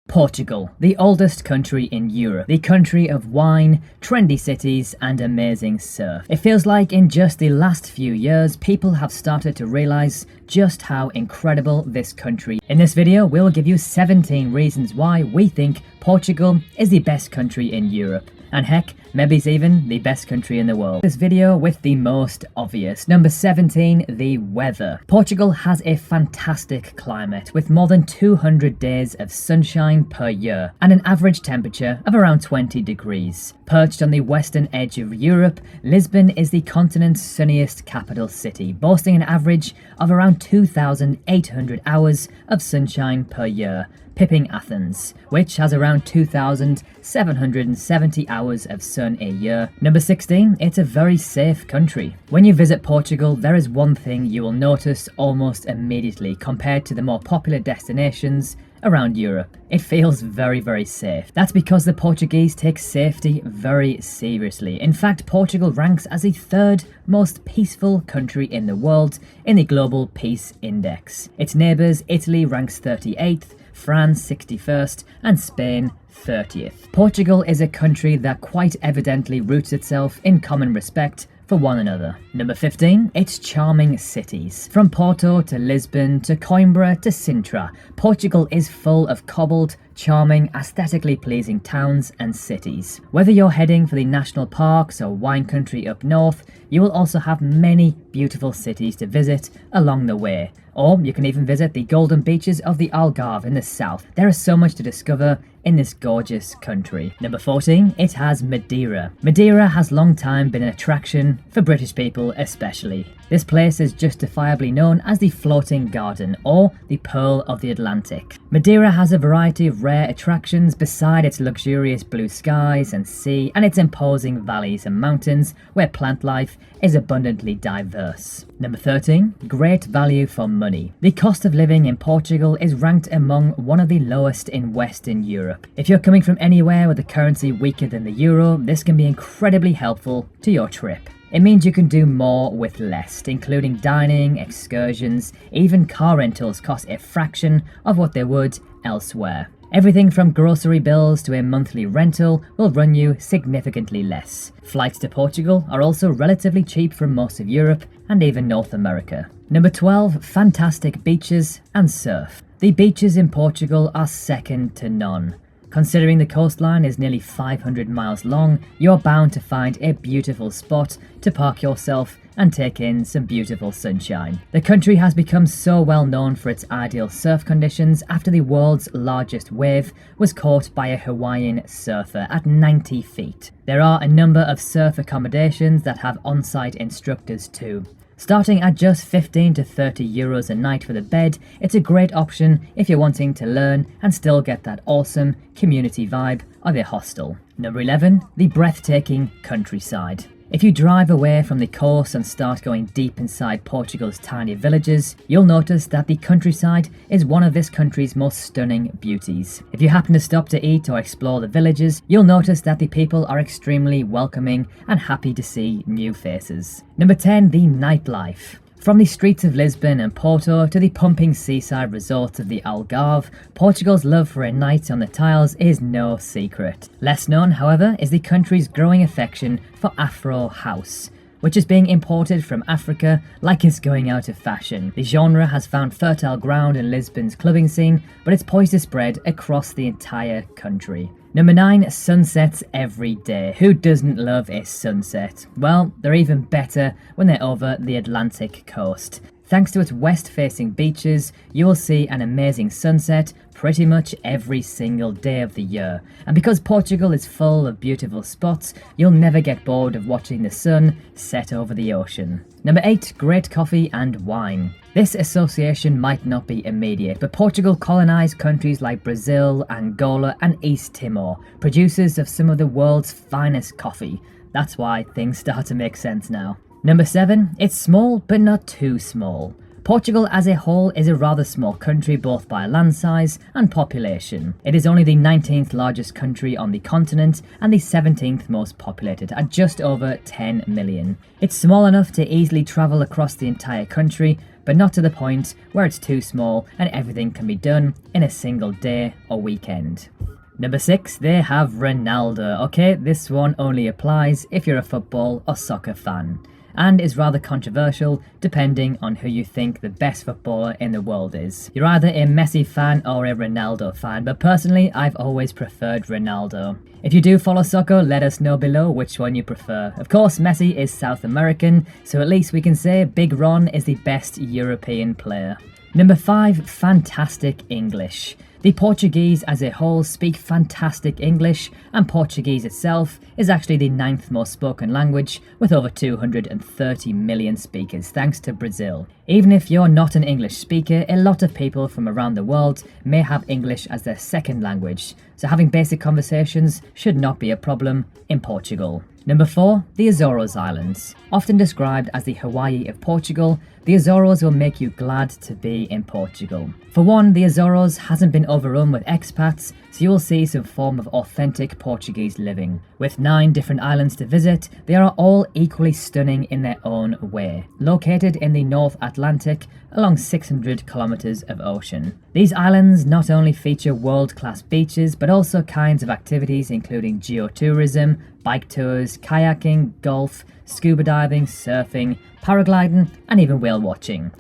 Portugal, the oldest country in Europe, the country of wine, trendy cities and amazing surf. It feels like in just the last few years, people have started to realise just how incredible this country is. In this video, we'll give you 17 reasons why we think Portugal is the best country in Europe. And heck, maybe it's even the best country in the world. This video with the most obvious. Number 17, the weather. Portugal has a fantastic climate with more than 200 days of sunshine per year and an average temperature of around 20 degrees. Perched on the western edge of Europe, Lisbon is the continent's sunniest capital city, boasting an average of around 2,800 hours of sunshine per year, pipping Athens, which has around 2,770 hours of sun a year. Number 16, it's a very safe country. When you visit Portugal, there is one thing you will notice almost immediately compared to the more popular destinations around Europe. It feels very, very safe. That's because the Portuguese take safety very seriously. In fact, Portugal ranks as the third most peaceful country in the world in the Global Peace Index. Its neighbours, Italy, ranks 38th, France 61st, and Spain 30th. Portugal is a country that quite evidently roots itself in common respect for one another. Number 15, its charming cities. From Porto to Lisbon to Coimbra to Sintra, Portugal is full of cobbled, charming, aesthetically pleasing towns and cities. Whether you're heading for the national parks or wine country up north, you will also have many beautiful cities to visit along the way. Or you can even visit the golden beaches of the Algarve in the south. There is so much to discover in this gorgeous country. Number 14, it has Madeira. Madeira has long time been an attraction for British people especially. This place is justifiably known as the Floating Garden or the Pearl of the Atlantic. Madeira has a variety of rare attractions beside its luxurious blue skies and sea and its imposing valleys and mountains where plant life is abundantly diverse. Number 13, great value for money. The cost of living in Portugal is ranked among one of the lowest in Western Europe. If you're coming from anywhere with a currency weaker than the euro, this can be incredibly helpful to your trip. It means you can do more with less, including dining, excursions, even car rentals cost a fraction of what they would elsewhere. Everything from grocery bills to a monthly rental will run you significantly less. Flights to Portugal are also relatively cheap from most of Europe and even North America. Number 12, fantastic beaches and surf. The beaches in Portugal are second to none. Considering the coastline is nearly 500 miles long, you're bound to find a beautiful spot to park yourself and take in some beautiful sunshine. The country has become so well known for its ideal surf conditions after the world's largest wave was caught by a Hawaiian surfer at 90 feet. There are a number of surf accommodations that have on-site instructors too. Starting at just 15 to 30 euros a night for the bed, it's a great option if you're wanting to learn and still get that awesome community vibe of a hostel. Number 11, the breathtaking countryside. If you drive away from the coast and start going deep inside Portugal's tiny villages, you'll notice that the countryside is one of this country's most stunning beauties. If you happen to stop to eat or explore the villages, you'll notice that the people are extremely welcoming and happy to see new faces. Number 10, the nightlife. From the streets of Lisbon and Porto to the pumping seaside resorts of the Algarve, Portugal's love for a night on the tiles is no secret. Less known, however, is the country's growing affection for Afro House, which is being imported from Africa like it's going out of fashion. The genre has found fertile ground in Lisbon's clubbing scene, but it's poised to spread across the entire country. Number 9, sunsets every day. Who doesn't love a sunset? Well, they're even better when they're over the Atlantic coast. Thanks to its west-facing beaches, you will see an amazing sunset pretty much every single day of the year. And because Portugal is full of beautiful spots, you'll never get bored of watching the sun set over the ocean. Number 8, great coffee and wine. This association might not be immediate, but Portugal colonised countries like Brazil, Angola and East Timor, producers of some of the world's finest coffee. That's why things start to make sense now. Number 7, it's small but not too small. Portugal as a whole is a rather small country both by land size and population. It is only the 19th largest country on the continent and the 17th most populated at just over 10 million. It's small enough to easily travel across the entire country, but not to the point where it's too small and everything can be done in a single day or weekend. Number 6, they have Ronaldo. Okay, this one only applies if you're a football or soccer fan, and is rather controversial depending on who you think the best footballer in the world is. You're either a Messi fan or a Ronaldo fan, but personally I've always preferred Ronaldo. If you do follow soccer, let us know below which one you prefer. Of course, Messi is South American, so at least we can say Big Ron is the best European player. Number 5, fantastic English. The Portuguese as a whole speak fantastic English, and Portuguese itself is actually the 9th most spoken language with over 230 million speakers, thanks to Brazil. Even if you're not an English speaker, a lot of people from around the world may have English as their second language, so having basic conversations should not be a problem in Portugal. Number 4, the Azores Islands. Often described as the Hawaii of Portugal, the Azores will make you glad to be in Portugal. For one, the Azores hasn't been overrun with expats, so you will see some form of authentic Portuguese living. With 9 different islands to visit, they are all equally stunning in their own way. Located in the North Atlantic, along 600 kilometers of ocean. These islands not only feature world-class beaches, but also kinds of activities including geotourism, bike tours, kayaking, golf, scuba diving, surfing, paragliding, and even whale watching.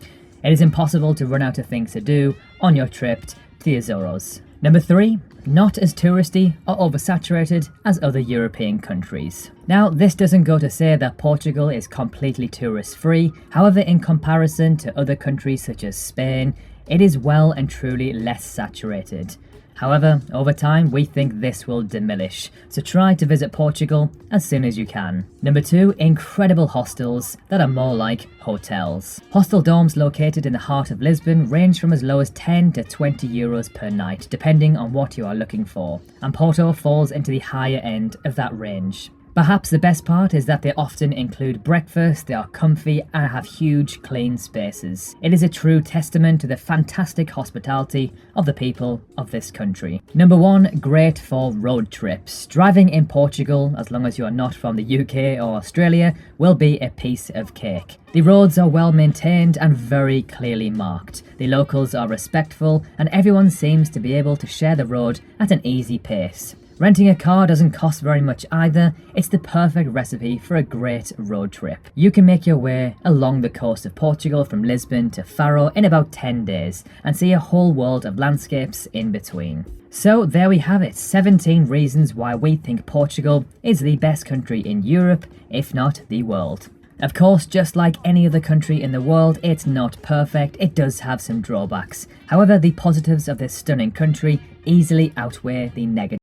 It is impossible to run out of things to do on your trip to the Azores. Number 3, not as touristy or oversaturated as other European countries. Now, this doesn't go to say that Portugal is completely tourist-free. However, in comparison to other countries such as Spain, it is well and truly less saturated. However, over time, we think this will diminish, so try to visit Portugal as soon as you can. Number 2, incredible hostels that are more like hotels. Hostel dorms located in the heart of Lisbon range from as low as 10 to 20 euros per night, depending on what you are looking for, and Porto falls into the higher end of that range. Perhaps the best part is that they often include breakfast, they are comfy and have huge clean spaces. It is a true testament to the fantastic hospitality of the people of this country. Number 1, great for road trips. Driving in Portugal, as long as you are not from the UK or Australia, will be a piece of cake. The roads are well maintained and very clearly marked. The locals are respectful and everyone seems to be able to share the road at an easy pace. Renting a car doesn't cost very much either. It's the perfect recipe for a great road trip. You can make your way along the coast of Portugal from Lisbon to Faro in about 10 days and see a whole world of landscapes in between. So there we have it, 17 reasons why we think Portugal is the best country in Europe, if not the world. Of course, just like any other country in the world, it's not perfect, it does have some drawbacks. However, the positives of this stunning country easily outweigh the negatives.